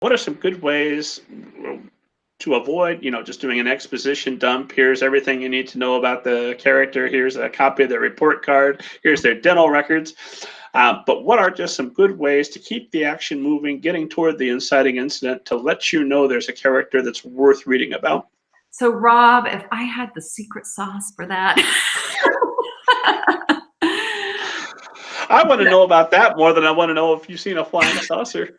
what are some good ways to avoid, just doing an exposition dump? Here's everything you need to know about the character. Here's a copy of their report card. Here's their dental records. But what are just some good ways to keep the action moving, getting toward the inciting incident, to let you know there's a character that's worth reading about? So, Rob, if I had the secret sauce for that. I want to know about that more than I want to know if you've seen a flying saucer.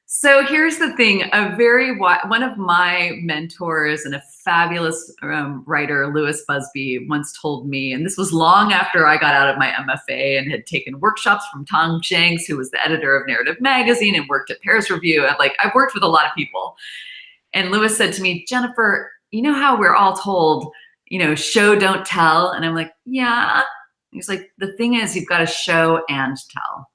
So here's the thing. One of my mentors and a fabulous writer, Lewis Busby, once told me, and this was long after I got out of my MFA and had taken workshops from Tom Jenks, who was the editor of Narrative Magazine and worked at Paris Review. I've worked with a lot of people. And Lewis said to me, Jennifer, you know how we're all told, show, don't tell? And I'm like, yeah. He's like, the thing is, you've got to show and tell.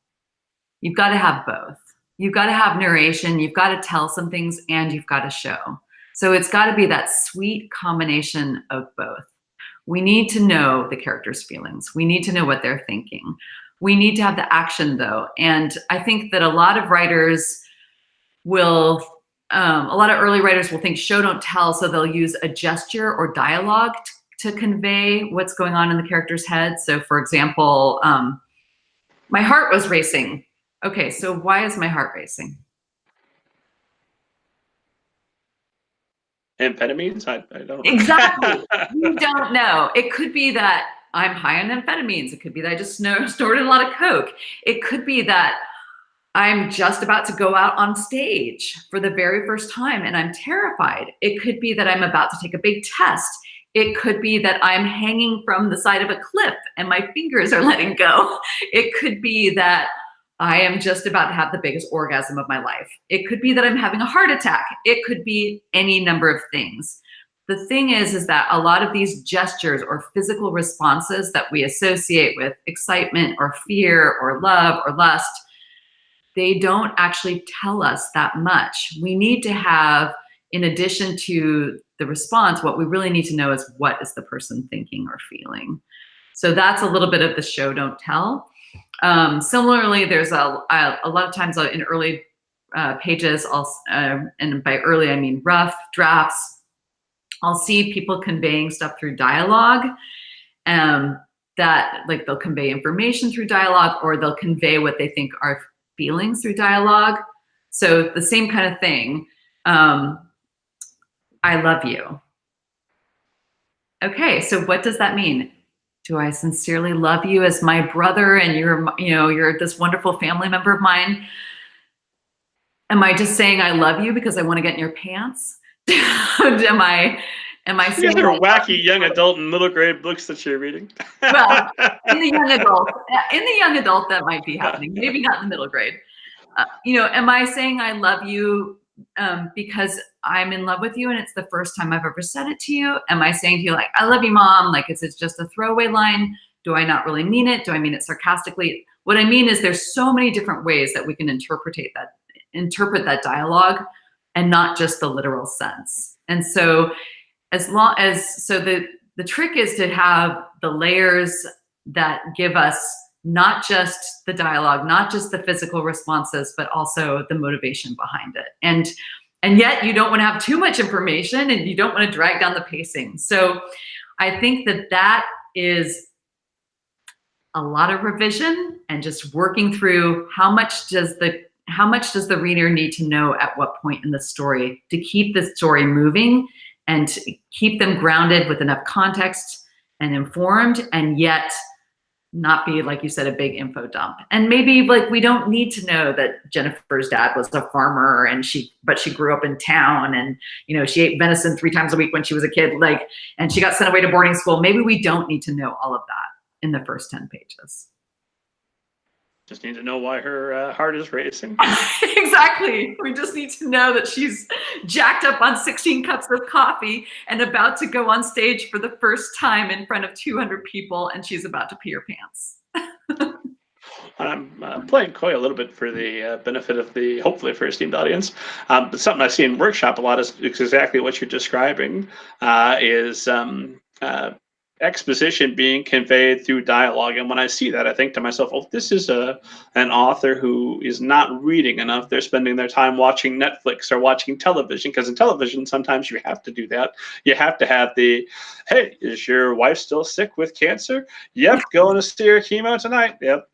You've got to have both. You've got to have narration, you've got to tell some things, and you've got to show. So it's got to be that sweet combination of both. We need to know the character's feelings. We need to know what they're thinking. We need to have the action, though. And I think that a lot of writers will, a lot of early writers will think show, don't tell, so they'll use a gesture or dialogue to convey what's going on in the character's head. So for example, my heart was racing. Okay, so why is my heart racing? Amphetamines? I don't know. Exactly. You don't know. It could be that I'm high on amphetamines. It could be that I just snorted a lot of coke. It could be that I'm just about to go out on stage for the very first time and I'm terrified. It could be that I'm about to take a big test. It could be that I'm hanging from the side of a cliff and my fingers are letting go. It could be that I am just about to have the biggest orgasm of my life. It could be that I'm having a heart attack. It could be any number of things. The thing is that a lot of these gestures or physical responses that we associate with excitement or fear or love or lust, they don't actually tell us that much. We need to have, in addition to the response, what we really need to know is what is the person thinking or feeling. So that's a little bit of the show, don't tell. Similarly, there's a lot of times in early pages, and by early I mean rough drafts, I'll see people conveying stuff through dialogue, that like they'll convey information through dialogue, or they'll convey what they think are feelings through dialogue. So the same kind of thing. I love you. Okay, so what does that mean? Do I sincerely love you as my brother and you're this wonderful family member of mine? Am I just saying I love you because I want to get in your pants? Am I saying there are wacky young adult and middle grade books that you're reading? Well, in the young adult that might be happening, maybe not in the middle grade. Am I saying I love you because I'm in love with you and it's the first time I've ever said it to you? Am I saying to you like, I love you, Mom? Like, is it just a throwaway line? Do I not really mean it? Do I mean it sarcastically? What I mean is there's so many different ways that we can interpret that dialogue and not just the literal sense. And so the trick is to have the layers that give us not just the dialogue, not just the physical responses, but also the motivation behind it. And yet you don't want to have too much information and you don't want to drag down the pacing. So I think that is a lot of revision and just working through how much does the reader need to know at what point in the story to keep the story moving and to keep them grounded with enough context and informed, and yet not be, like you said, a big info dump. And maybe like we don't need to know that Jennifer's dad was a farmer but she grew up in town and she ate venison 3 times a week when she was a kid, and she got sent away to boarding school. Maybe we don't need to know all of that in the first 10 pages. Just need to know why her heart is racing. Exactly. We just need to know that she's jacked up on 16 cups of coffee and about to go on stage for the first time in front of 200 people, and she's about to pee her pants. I'm playing coy a little bit for the benefit of the hopefully for esteemed audience. But something I see in workshop a lot is exactly what you're describing. exposition being conveyed through dialogue. And when I see that, I think to myself, oh, this is an author who is not reading enough. They're spending their time watching Netflix or watching television, because in television, sometimes you have to do that. You have to have the, hey, is your wife still sick with cancer? Yep, going to see her chemo tonight. Yep.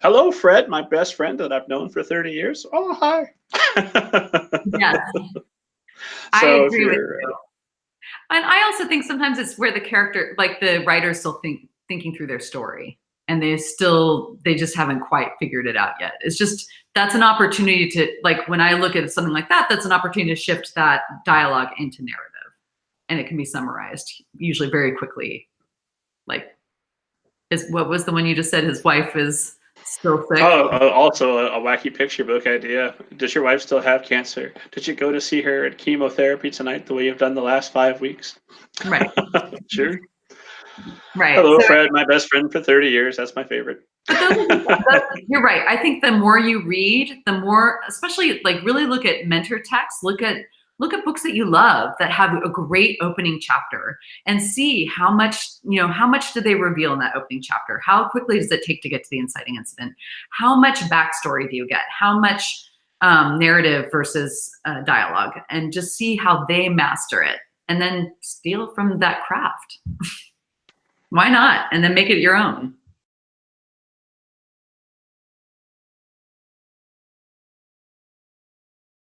Hello, Fred, my best friend that I've known for 30 years. Oh, hi. Yes, I So agree with you. And I also think sometimes it's where the character, like the writer's still thinking through their story, and they just haven't quite figured it out yet. It's just, that's an opportunity to, like, when I look at something like that, that's an opportunity to shift that dialogue into narrative, and it can be summarized usually very quickly. Like, what was the one you just said? His wife is still sick. Oh, also a wacky picture book idea. Does your wife still have cancer? Did you go to see her at chemotherapy tonight the way you've done the last 5 weeks? Right. Sure. Right. Hello, So, Fred, my best friend for 30 years. That's my favorite. you're right. I think the more you read, the more, especially like really look at mentor texts, look at books that you love that have a great opening chapter, and see how much do they reveal in that opening chapter? How quickly does it take to get to the inciting incident? How much backstory do you get? How much narrative versus dialogue? And just see how they master it, and then steal from that craft. Why not? And then make it your own.